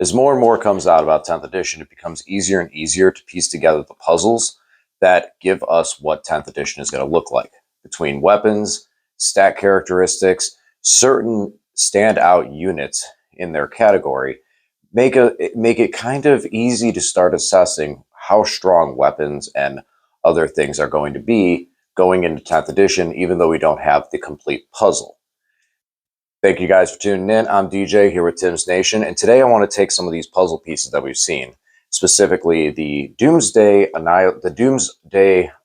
As more and more comes out about 10th edition, it becomes easier and easier to piece together the puzzles that give us what 10th edition is going to look like. Between weapons, stat characteristics, certain standout units in their category, make it kind of easy to start assessing how strong weapons and other things are going to be going into 10th edition, even though we don't have the complete puzzle. Thank you guys for tuning in. I'm DJ here with Tim's Nation, and today I want to take some of these puzzle pieces that we've seen, specifically the Doomsday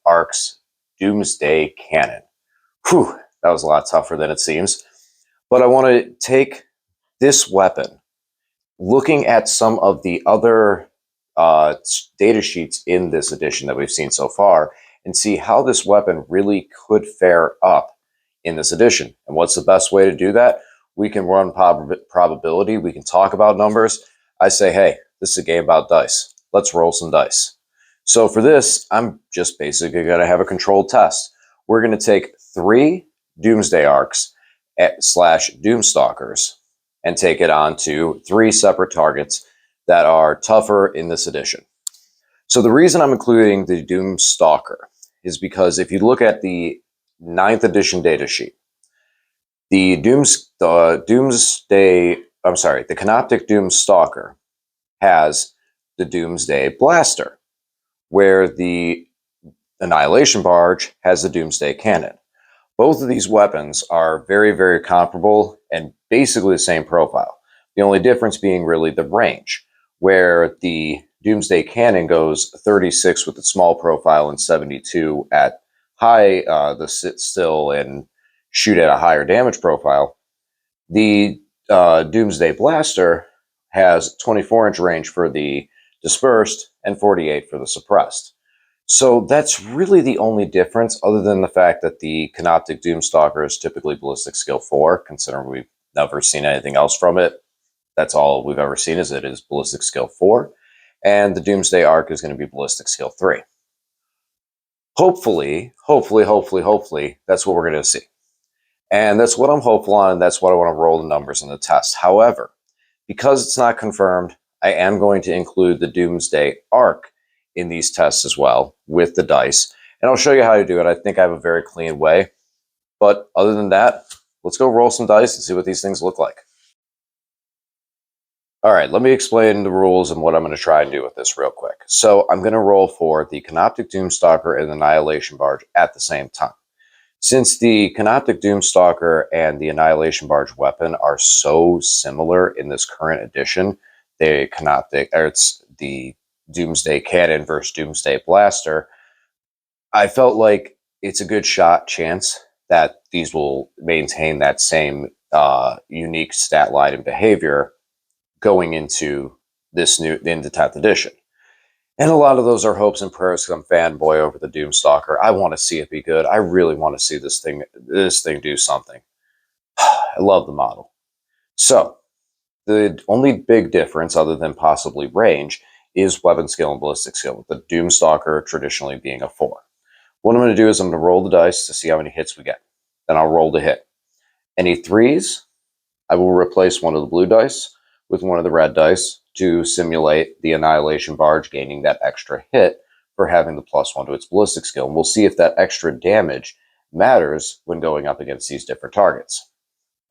Arcs Doomsday Canon. Whew, that was a lot tougher than it seems. But I want to take this weapon, looking at some of the other data sheets in this edition that we've seen so far, and see how this weapon really could fare up in this edition. And what's the best way to do that? We can run probability. We can talk about numbers. I say, hey, this is a game about dice. Let's roll some dice. So for this, I'm just basically going to have a controlled test. We're going to take 3 Doomsday Arcs / Doomstalkers and take it on to 3 separate targets that are tougher in this edition. So the reason I'm including the Doomstalker is because if you look at the 9th edition data sheet, the Canoptic Doomstalker has the Doomsday Blaster, where the Annihilation Barge has the Doomsday Cannon. Both of these weapons are very, very comparable and basically the same profile. The only difference being really the range, where the Doomsday Cannon goes 36 with the small profile and 72 at high, the sit still and shoot at a higher damage profile. The Doomsday Blaster has 24-inch range for the dispersed and 48 for the suppressed. So that's really the only difference, other than the fact that the Canoptic Doomstalker is typically ballistic skill 4, considering we've never seen anything else from it. That's all we've ever seen, is it is ballistic skill 4. And the Doomsday Arc is going to be ballistic skill 3. Hopefully, that's what we're going to see. And that's what I'm hopeful on, and that's what I want to roll the numbers in the test. However, because it's not confirmed, I am going to include the Doomsday Arc in these tests as well with the dice. And I'll show you how to do it. I think I have a very clean way. But other than that, let's go roll some dice and see what these things look like. All right, let me explain the rules and what I'm going to try and do with this real quick. So I'm going to roll for the Canoptic Doomstalker and the Annihilation Barge at the same time. Since the Canoptic Doomstalker and the Annihilation Barge weapon are so similar in this current edition, it's the Doomsday Cannon versus Doomsday Blaster, I felt like it's a good chance that these will maintain that same unique stat line and behavior going into into 10th edition. And a lot of those are hopes and prayers because I'm fanboy over the Doomstalker. I want to see it be good. I really want to see this thing do something. I love the model. So the only big difference, other than possibly range, is weapon skill and ballistic skill, with the Doomstalker traditionally being a 4. What I'm going to do is I'm going to roll the dice to see how many hits we get. Then I'll roll the hit. Any 3s, I will replace one of the blue dice with one of the red dice to simulate the Annihilation Barge gaining that extra hit for having the +1 to its ballistic skill. And we'll see if that extra damage matters when going up against these different targets.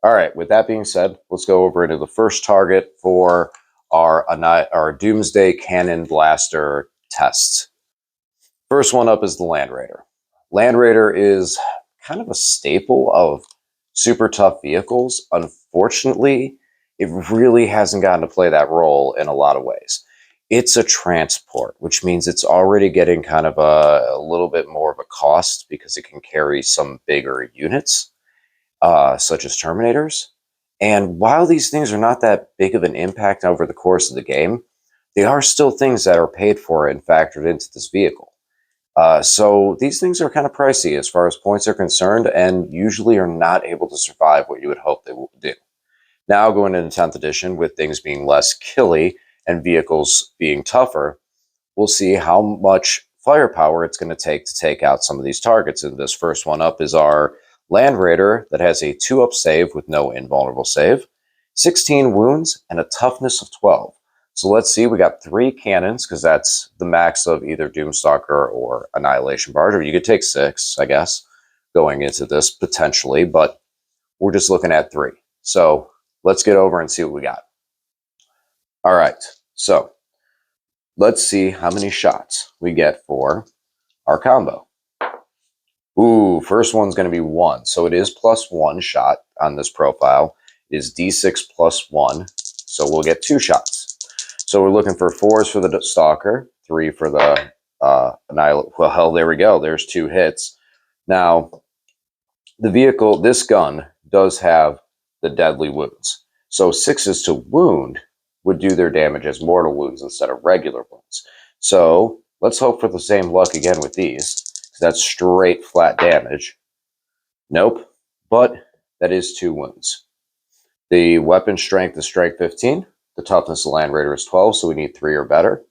All right, with that being said, let's go over into the first target for our Doomsday Cannon Blaster tests. First one up is the Land Raider. Land Raider is kind of a staple of super tough vehicles. Unfortunately, it really hasn't gotten to play that role in a lot of ways. It's a transport, which means it's already getting kind of a little bit more of a cost because it can carry some bigger units, such as Terminators. And while these things are not that big of an impact over the course of the game, they are still things that are paid for and factored into this vehicle. So these things are kind of pricey as far as points are concerned, and usually are not able to survive what you would hope they will do. Now going into 10th edition, with things being less killy and vehicles being tougher, we'll see how much firepower it's going to take out some of these targets. And this first one up is our Land Raider that has a 2-up save with no invulnerable save, 16 wounds, and a toughness of 12. So let's see, we got 3 cannons, because that's the max of either Doomstalker or Annihilation Barge, or you could take 6, I guess, going into this, potentially, but we're just looking at 3. So let's get over and see what we got. All right, so let's see how many shots we get for our combo. Ooh, first one's going to be 1. So it is plus 1 shot on this profile. It is D6 plus 1. So we'll get 2 shots. So we're looking for 4s for the Stalker, 3 for the Annihilate. Well, hell, there we go. There's 2 hits. Now, the vehicle, this gun, does have the deadly wounds. So 6s to wound would do their damage as mortal wounds instead of regular wounds. So let's hope for the same luck again with these. That's straight flat damage. Nope, but that is 2 wounds. The weapon strength is strength 15. The toughness of the Land Raider is 12, so we need 3 or better.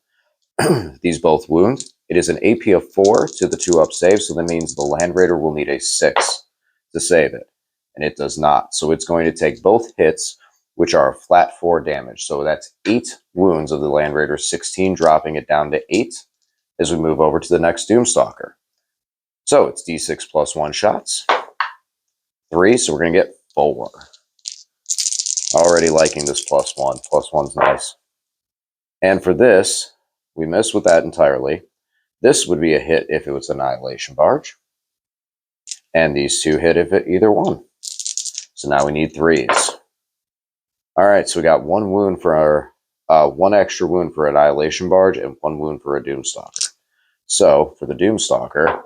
These both wound. It is an AP of 4 to the 2-up save, so that means the Land Raider will need a 6 to save it, and it does not. So it's going to take both hits, which are flat 4 damage. So that's 8 wounds of the Land Raider, 16, dropping it down to 8 as we move over to the next Doomstalker. So it's D6 plus 1 shots. 3, so we're going to get 4. Already liking this plus 1. Plus 1's nice. And for this, we miss with that entirely. This would be a hit if it was Annihilation Barge. And these 2 hit if it either one. So now we need 3s. All right, so we got 1 wound for our, 1 extra wound for Annihilation Barge and 1 wound for a Doomstalker. So for the Doomstalker,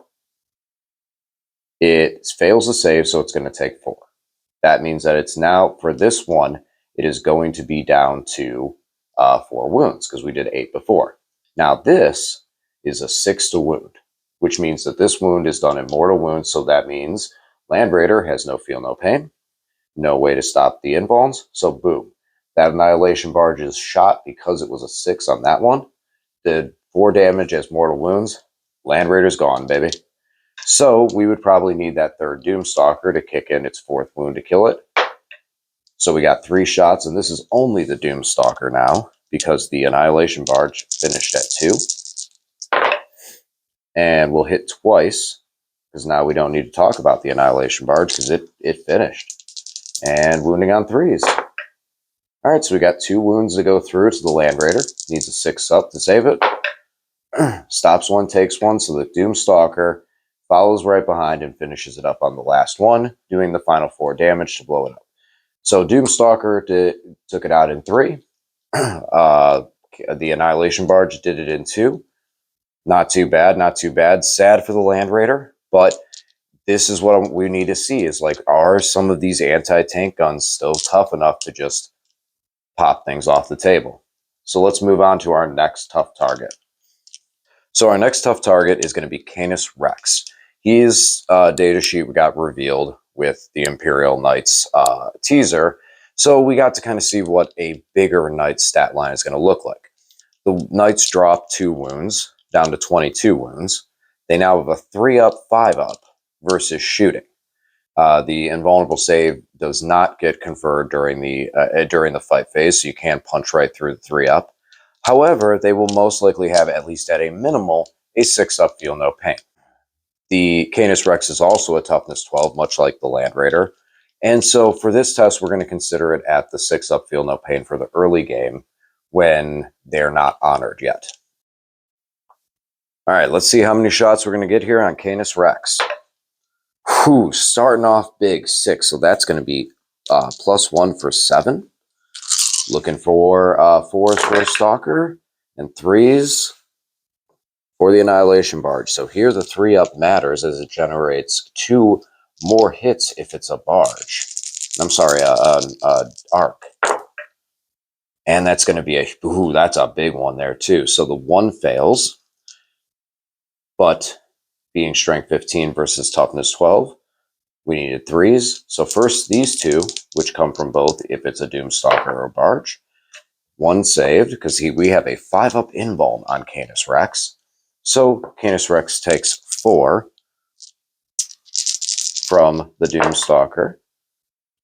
it fails the save, so it's going to take 4. That means that it's now, for this one, it is going to be down to 4 wounds, because we did 8 before. Now this is a 6 to wound, which means that this wound is done in mortal wounds, so that means Land Raider has no feel, no pain, no way to stop the invulns, so boom. That Annihilation Barge is shot because it was a 6 on that one. Did 4 damage as mortal wounds. Land Raider's gone, baby. So we would probably need that 3rd Doomstalker to kick in its 4th wound to kill it. So we got 3 shots, and this is only the Doomstalker now, because the Annihilation Barge finished at 2. And we'll hit twice, because now we don't need to talk about the Annihilation Barge, because it finished. And wounding on 3s. All right, so we got 2 wounds to go through to the Land Raider. Needs a 6 up to save it. Stops 1, takes 1, so the Doomstalker follows right behind and finishes it up on the last one, doing the final 4 damage to blow it up. So Doomstalker took it out in 3. The Annihilation Barge did it in 2. Not too bad, not too bad. Sad for the Land Raider, but this is what we need to see, is like, are some of these anti-tank guns still tough enough to just pop things off the table? So let's move on to our next tough target. So our next tough target is going to be Canis Rex. His data sheet got revealed with the Imperial Knights teaser, so we got to kind of see what a bigger Knight stat line is going to look like. The Knights dropped 2 wounds, down to 22 wounds. They now have a 3-up, 5-up versus shooting. The invulnerable save does not get conferred during the fight phase, so you can't punch right through the 3-up. However, they will most likely have, at least at a minimal, a 6-up feel no pain. The Canis Rex is also a toughness 12, much like the Land Raider. And so for this test, we're going to consider it at the 6-up feel no pain for the early game when they're not honored yet. All right, let's see how many shots we're going to get here on Canis Rex. Whew, starting off big, 6. So that's going to be +1 for 7. Looking for 4s for a Stalker and 3s for the Annihilation Barge. So here the 3-up matters, as it generates 2 more hits if it's a barge. I'm sorry, arc. And that's going to be that's a big one there too. So the 1 fails, but being strength 15 versus toughness 12, we needed 3s. So first these 2, which come from both if it's a Doomstalker or a barge. 1 saved, because we have a 5-up invuln on Canis Rex. So Canis Rex takes 4 from the Doomstalker.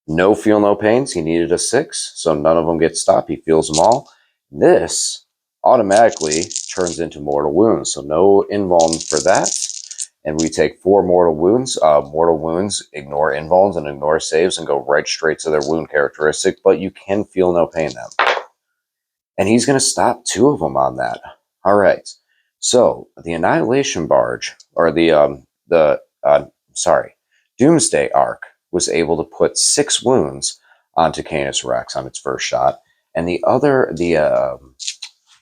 No feel, no pains. He needed a 6, so none of them get stopped. He feels them all. This automatically turns into mortal wounds, so no invuln for that. And we take 4 mortal wounds. Mortal wounds ignore invulns and ignore saves and go right straight to their wound characteristic, but you can feel no pain them. And he's going to stop 2 of them on that. All right. So the Annihilation Barge, or Doomsday Arc, was able to put 6 wounds onto Canis Rex on its first shot, and the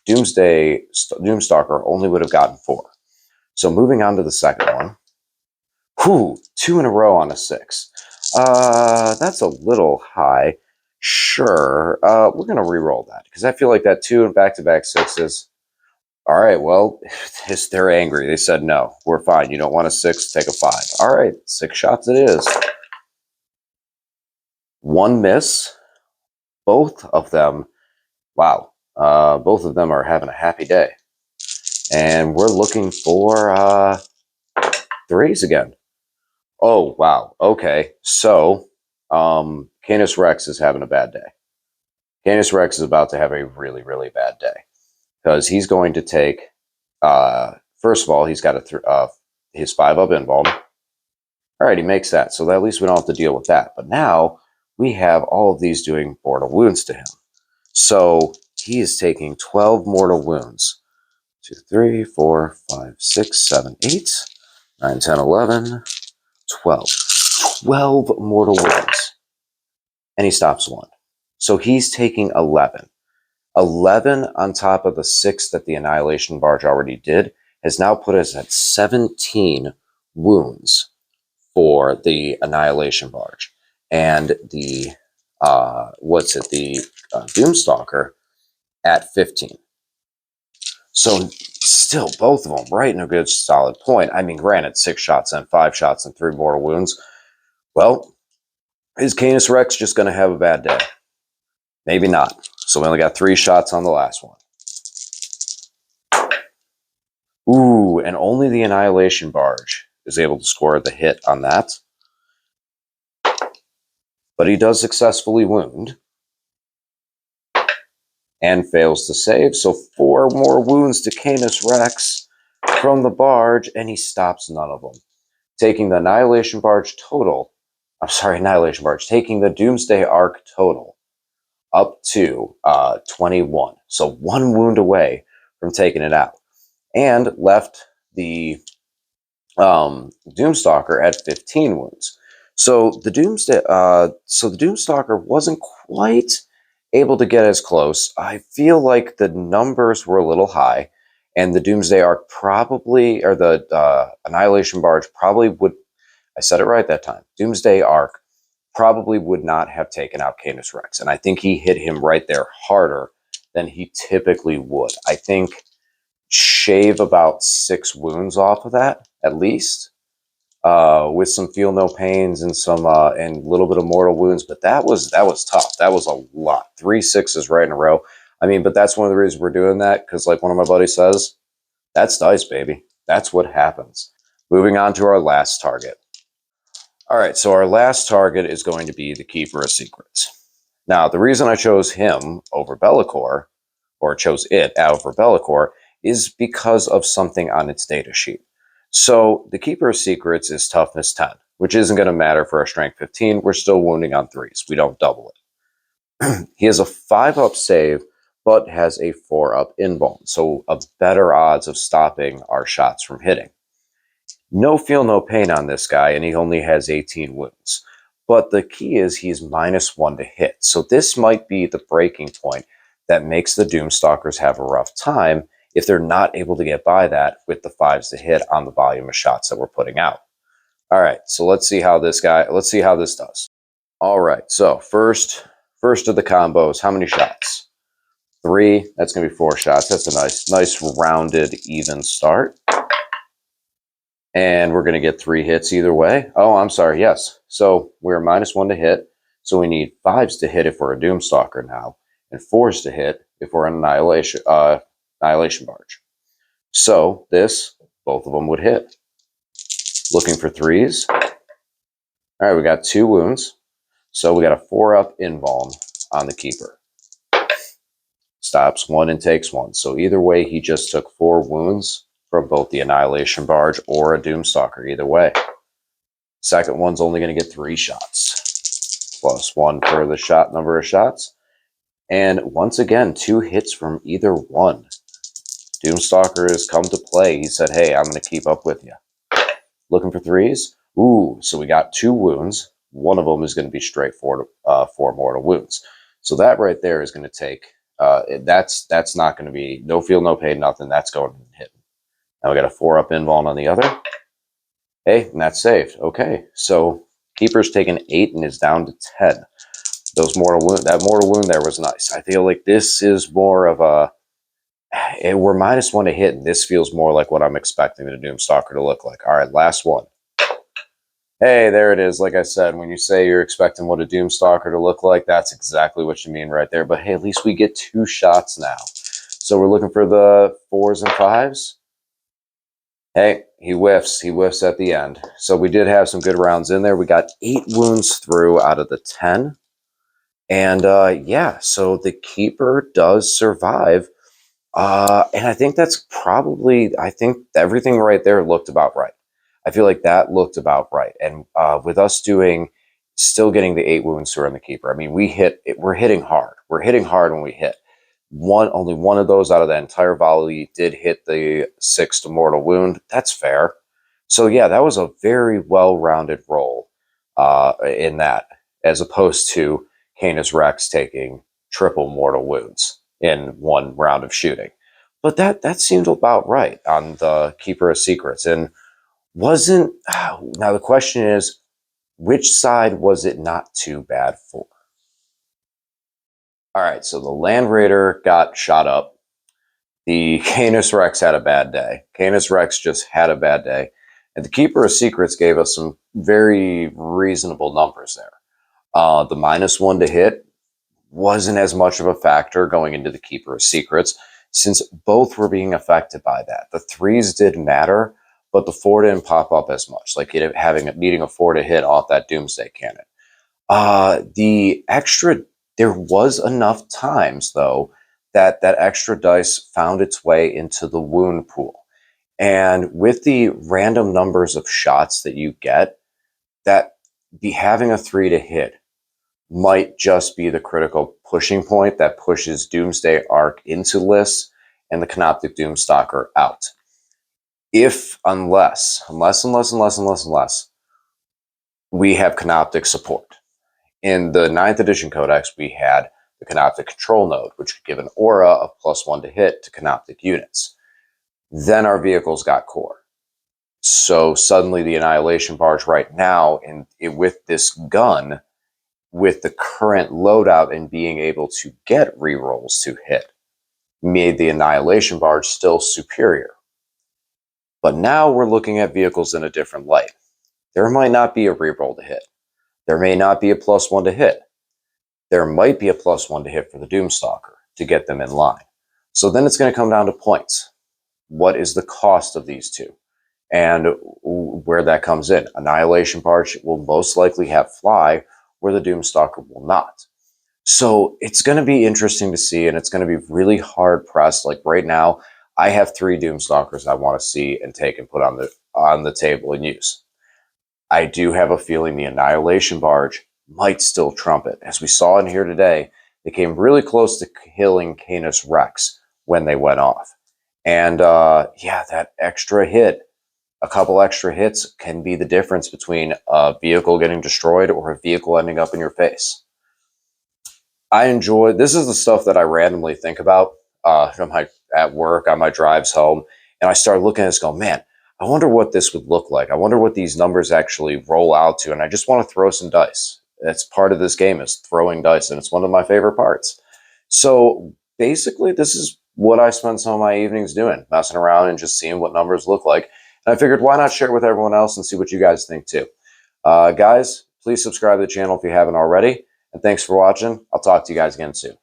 Doomstalker only would have gotten 4. So moving on to the second one. Whew, 2 in a row on a 6. That's a little high. Sure, we're going to re-roll that, because I feel like that 2 and back-to-back 6s. All right, well, they're angry. They said, no, we're fine. You don't want a 6, take a 5. All right, 6 shots it is. 1 miss. Both of them, wow, both of them are having a happy day. And we're looking for 3s again. Oh, wow, okay. So, Canis Rex is having a bad day. Canis Rex is about to have a really, really bad day. Because he's going to take, first of all, he's got his 5-up invuln. All right, he makes that, so at least we don't have to deal with that. But now we have all of these doing mortal wounds to him. So he is taking 12 mortal wounds. 2, 3, 4, 5, 6, 7, 8, 9, 10, 11, 12. 12 mortal wounds. And he stops 1. So he's taking 11. 11 on top of the 6 that the Annihilation Barge already did has now put us at 17 wounds for the Annihilation Barge. And the, Doomstalker at 15. So still, both of them right in a good solid point. I mean, granted, 6 shots and 5 shots and 3 mortal wounds. Well, is Canis Rex just going to have a bad day? Maybe not. So we only got 3 shots on the last one. Ooh, and only the Annihilation Barge is able to score the hit on that. But he does successfully wound. And fails to save. So 4 more wounds to Canis Rex from the Barge, and he stops none of them. Taking the Annihilation Barge total, taking the Doomsday Arc total up to 21. So 1 wound away from taking it out. And left the Doomstalker at 15 wounds. So the Doomstalker wasn't quite able to get as close. I feel like the numbers were a little high, and the Doomsday Arc probably, or the Annihilation Barge probably would. I said it right that time. Doomsday Arc probably would not have taken out Canis Rex, and I think he hit him right there harder than he typically would. I think shave about 6 wounds off of that at least, with some feel no pains and some and a little bit of mortal wounds. But that was tough. That was a lot. 3 6s right in a row. I mean, but that's one of the reasons we're doing that, because like one of my buddies says, that's dice, baby. That's what happens. Moving on to our last target. All right, so our last target is going to be the Keeper of Secrets. Now, the reason I chose him over Be'lakor, or chose it over Be'lakor, is because of something on its data sheet. So the Keeper of Secrets is toughness 10, which isn't going to matter for our strength 15. We're still wounding on 3s. We don't double it. He has a 5-up save, but has a 4-up invuln, so a better odds of stopping our shots from hitting. No feel, no pain on this guy, and he only has 18 wounds. But the key is he's -1 to hit. So this might be the breaking point that makes the Doomstalkers have a rough time if they're not able to get by that with the 5s to hit on the volume of shots that we're putting out. All right, so let's see how this does. All right, so first of the combos, how many shots? 3, that's going to be 4 shots. That's a nice rounded, even start. And we're going to get 3 hits either way. Oh, I'm sorry, yes. So we're -1 to hit, so we need 5s to hit if we're a Doomstalker now, and 4s to hit if we're an Annihilation Barge. So both of them would hit. Looking for 3s. All right, we got 2 wounds. So we got a 4-up invuln on the Keeper. stops one and takes one. So either way, he just took 4 wounds from both the Annihilation Barge or a Doomstalker, either way. Second one's only going to get 3 shots, plus 1 for the shot number of shots. And once again, 2 hits from either one. Doomstalker has come to play. He said, hey, I'm going to keep up with you. Looking for 3s? Ooh, so we got 2 wounds. One of them is going to be straight 4 mortal wounds. So that right there is going to take, that's not going to be no feel, no pain, nothing. That's going to hit. Now we got a 4-up invuln on the other. Hey, and that's saved. Okay, so Keeper's taken 8 and is down to 10. Those mortal wound, that mortal wound there was nice. I feel like this is more of a, we're -1 to hit, and this feels more like what I'm expecting the Doomstalker to look like. All right, last one. Hey, there it is. Like I said, when you say you're expecting what a Doomstalker to look like, that's exactly what you mean right there. But hey, at least we get 2 shots now. So we're looking for the 4s and 5s. Hey, he whiffs. He whiffs at the end. So we did have some good rounds in there. We got 8 wounds through out of the 10. And yeah, so the Keeper does survive. And I think that's probably, I think everything right there looked about right. I feel like that looked about right. And with us still getting the 8 wounds through on the Keeper, I mean, we're hitting hard. We're hitting hard when we hit. Only one of those out of that entire volley did hit the 6th mortal wound. That's fair. So yeah, that was a very well-rounded roll in that, as opposed to Canis Rex taking triple mortal wounds in 1 round of shooting. But that seemed about right on the Keeper of Secrets. And wasn't, now the question is, which side was it not too bad for? All right, so the Land Raider got shot up. The Canis Rex had a bad day. Canis Rex just had a bad day. And the Keeper of Secrets gave us some very reasonable numbers there. The -1 to hit wasn't as much of a factor going into the Keeper of Secrets, since both were being affected by that. The 3s did matter, but the 4 didn't pop up as much, like it needing a 4 to hit off that Doomsday cannon. The extra, there was enough times though that extra dice found its way into the wound pool. And with the random numbers of shots that you get, that having a 3 to hit might just be the critical pushing point that pushes Doomsday Arc into lists and the Canoptic Doomstalker out. Unless we have Canoptic support. In the 9th edition Codex, we had the Canoptic Control Node, which could give an aura of +1 to hit to Canoptic units. Then our vehicles got core. So suddenly the Annihilation Barge right now, with this gun, with the current loadout and being able to get rerolls to hit, made the Annihilation Barge still superior. But now we're looking at vehicles in a different light. There might not be a reroll to hit. There may not be a +1 to hit. There might be a +1 to hit for the Doomstalker to get them in line. So then it's going to come down to points. What is the cost of these two? And where that comes in. Annihilation Barge will most likely have fly, where the Doomstalker will not. So it's going to be interesting to see, and it's going to be really hard pressed. Like right now, I have 3 Doomstalkers I want to see and take and put on the table and use. I do have a feeling the Annihilation Barge might still trump it. As we saw in here today, they came really close to killing Canis Rex when they went off. And yeah, that extra hit, a couple extra hits can be the difference between a vehicle getting destroyed or a vehicle ending up in your face. I enjoy, this is the stuff that I randomly think about at work, on my drives home. And I start looking at this going, man, I wonder what this would look like. I wonder what these numbers actually roll out to. And I just want to throw some dice. That's part of this game, is throwing dice. And it's one of my favorite parts. So basically, this is what I spend some of my evenings doing, messing around and just seeing what numbers look like. And I figured, why not share it with everyone else and see what you guys think too. Guys, please subscribe to the channel if you haven't already. And thanks for watching. I'll talk to you guys again soon.